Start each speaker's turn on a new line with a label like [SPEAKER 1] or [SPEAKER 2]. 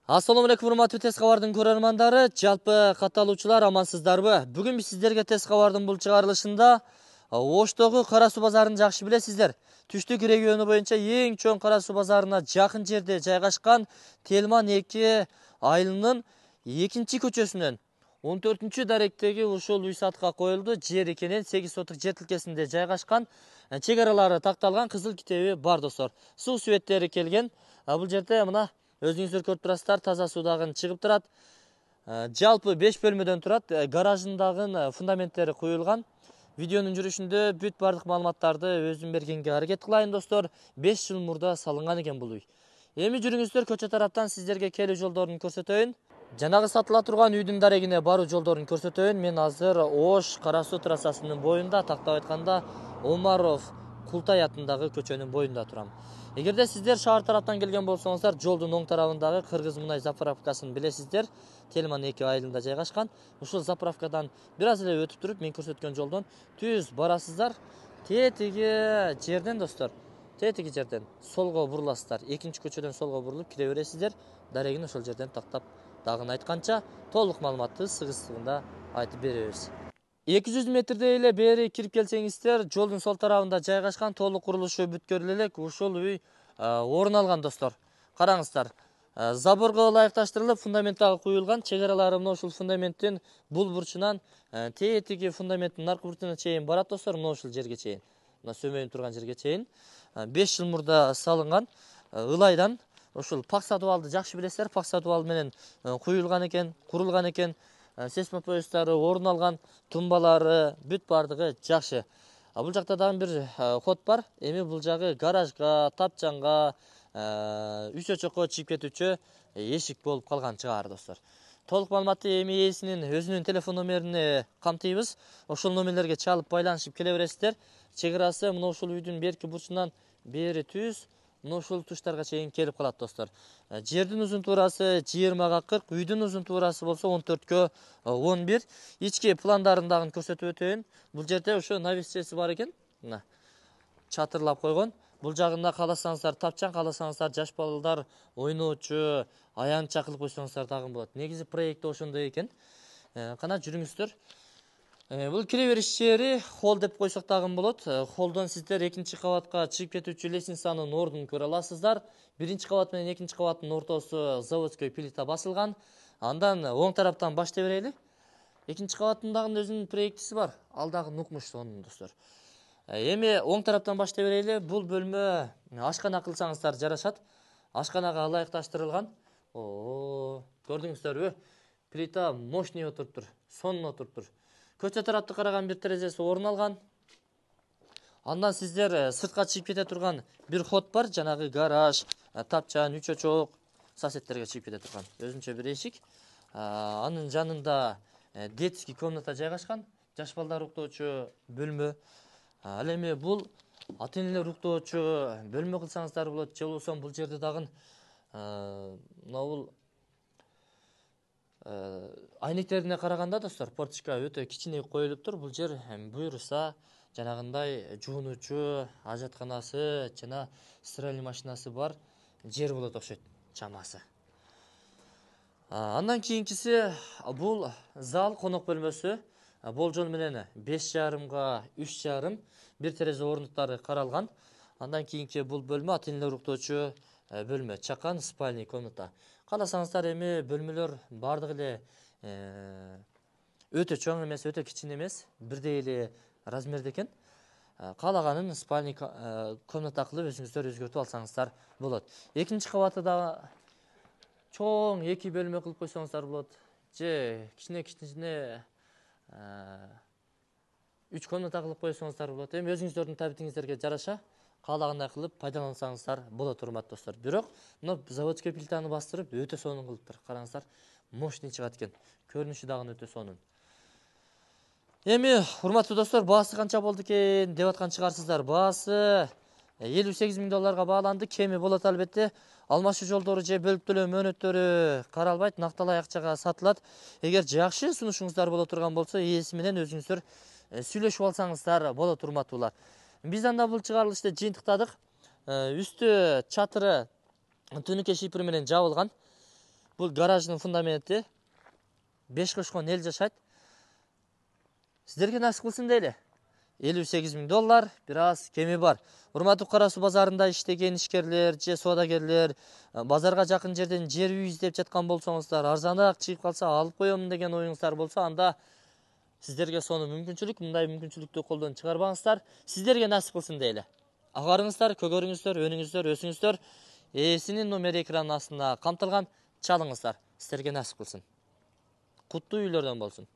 [SPEAKER 1] Assalamu alaikum урматтуу Тез кабардын көрөрмандары, жалпы катталуучулар, амансыздарбы? Бүгүн биз сиздерге Тез кабардын бул чыгарылышында Оштогу кара суу базарын жакшы билесиздер. Түштүк региону боюнча эң чоң кара суу базарына жакын жерде жайгашкан Телман 2 айылынын 2-көчөсүнөн 14-даректеги ушул үй сатка коюлду. Жер экенин 8 сотук жер тилкесинде жайгашкан, чек-аралары такталган кызыл китеби бар достор. Суу сүбөттөрү келген. Бул жерде мына өзүңүздөр көрүп турасыздар, таза суу дагы чыгып турат. Жалпы 5 бөлмөдөн турат. Гаражындагы фундаменттери куюлган. Видеонун жүрүшүндө бүт бардык маалыматтарды өзүм бергенге аракет кылайын достор. 5 жыл мурда салынган экен бул үй. Эми жүрүңүздөр, көчө тараптан сиздерге келүү жолдорун көрсөтөйүн. Жанагы сатыла турган үйдүн дарегине баруу жолдорун көрсөтөйүн. Мен азыр Ош Кара суу трассасынын боюнда, тактап айтканда Омаров Култай атындагы көчөнүн боюнда турам. Эгерде сиздер шаар тараптан келген болсоңуздар, жолдун оң тарабындагы Кыргыз мунай заправкасын билесиздер. Телман 2 айылында жайгашкан. Ушул заправкадан бир аз эле өтүп туруп, мен көрсөткөн жолдон түз барасыздар. Тетиги жерден достор, тетиги жерден солго буруласыздар. 2-көчөдөн солго бурулуп кире бересиздер. Дарегин ошол жерден тактап, дагы айтканча толук маалыматты сыгыстыгында айтып беребиз. 200 метрдей эле бери кирип келсеңиздер, жолдун сол тарабында жайгашкан, толук курулушу бүткөрүлө элек ушул үй орун алган достор. Караңыздар. Заборго ылайыкташтырылып, фундамент дагы куюлган. Чек-аралары мына ушул фундаменттин бул бурчунан тетиги фундаменттин аркы бурчуна чейин барат достор, мына ушул жерге чейин. Мына сөмөйүн турган жерге чейин. 5 жыл мурда салынган. Ылайдан ушул пакса дубалды жакшы билесиздер. Пакса дубал менен куюлган экен, курулган экен. Сейсмопоястары орун алган, тумбалары бүт бардыгы жакшы. Бул жакта дагы бир ход бар. Эми бул жагы гаражга, тапчанга, үчө-чокко чыгып кетүүчү эшик болуп калган чыгар достор. Толук маалыматты эми ээсинин өзүнүн телефон номерине камтыйбыз. Ошол номерлерге чалып байланышып келе бересиздер. Чек-арасы мына ушул үйдүн берки бурчунан бери түз, мына ушул туштарга чейин келип калат достор. Жердин узун туурасы 20-га 40, үйдүн узун туурасы болсо 14-кө 11. Ички пландарын дагы көрсөтүп өтөйүн. Бул жерде ошо навесчеси бар экен. Мына чатырлап койгон. Бул жагында кааласаңыздар тапчан, кааласаңыздар жаш балдар ойноочу, аянтча кылып койсоңуздар дагы болот. Негизи проекти ошондой экен. Кана жүрүңүздөр. Бул кире бериш жери холл деп койсок дагы болот. Холлдон сиздер 2-кабатка чыгып кетүүчү лестницанын ордун көрө аласыздар. 1-кабат менен 2-кабаттын ортосу заводской плита басылган. Андан оң тараптан баштай берели. 2-кабаттын дагы өзүнүн проектиси бар. Ал дагы нукмуш сонун достор. Эми оң тараптан баштай берели. Бул бөлмө ашкана кылсаңыздар жарашат. Ашканага ылайыкташтырылган. Көрдүңүздөрбү? Плита мощный отуруптур, сонун отуруптур. Көчө тарапты караган бир терезеси орун алган. Андан сиздер сыртка чыгып кете турган бир ход бар, жанагы гараж, тапчан, үчө-чок соседтерге чыгып кете турган өзүнчө бир эшик. Анын жанында детский комната жайгашкан, жаш балдар уктоочу бөлмө. Ал эми бул ата-энелер уктоочу бөлмө кылсаңыздар болот, же болбосо бул жерде дагы мына бул айнектерине караганда достор, порточка өтө кичине коюлуптур. Бул жер буюрса жанагындай жуунуучу, ажатканасы жана стиральный машинасы бар жер болот окшойт чамасы. Андан кийинкиси бул зал, конок бөлмөсү. Болжол менен 5,5га 3,5 бир терезе орунуктары каралган. Андан кийинки бул бөлмө ата-энелер уктоочу бөлмө, чакан спальный комната. Кааласаңыздар эми бөлмөлөр бардыгы эле өтө чоң эмес, өтө кичине эмес, бирдей эле размерде экен. Каалаганын спальный комната кылып өзүңүздөр өзгөртүп алсаңыздар болот. 2-кабатты да чоң 2 бөлмө кылып койсоңуздар болот. Же кичине 3 комната кылып койсоңуздар болот. Эми өзүңүздөрдүн табитиңиздерге жараша каалагандай кылып пайдалансаңыздар болот урматтуу достор. Бирок мына заводской плитаны бастырып өтө сонун кылыптыр. Караңыздар, мощный чыгат экен. Көрүнүшү дагы өтө сонун. Эми урматтуу достор, баасы канча болду экен деп аткан чыгарсыздар. Баасы $58,000 бааланды. Кеми болот албетте. Алмашуу жолдору же бөлүп төлөө мөөнөттөрү каралбайт, накталай акчага сатылат. Эгер жакшы сунушуңуздар боло турган болсо, ээси менен өзүңүздөр сүйлөшүп алсаңыздар болот урматтуулар. Биз анда бул чыгарылышты жыйынтыктадык. Үстү чатыры түнүкө шипір менен жабылган. Бұл гараждың фундаменті. 5 қошқан ел жашайды. Сіздерге насip қылсын дейлі. 58 000 доллар, biraz кеми бар. Урматтуу Кара Суу базарында иштеген ишкерлер же соодагерлер базарга жакын жерден жер үй издеп жаткан болсоңуздар, арзаныраак чыгып калса алып коем деген оюңуздар болсо, анда сиздерге сону мүмкүнчүлүк, мындай мүмкүнчүлүктү колдон чыгарбаңыздар. Сиздерге насip кылсын дейлі. Агарыңыздар, көгөрүңүздөр, өнүңүздөр, өсүңүздөр. Ээсинин номери экранын астында камтылган, чалыңыздар. Сиздерге насip кылсын. Куттуу үйлөрдөн болсун.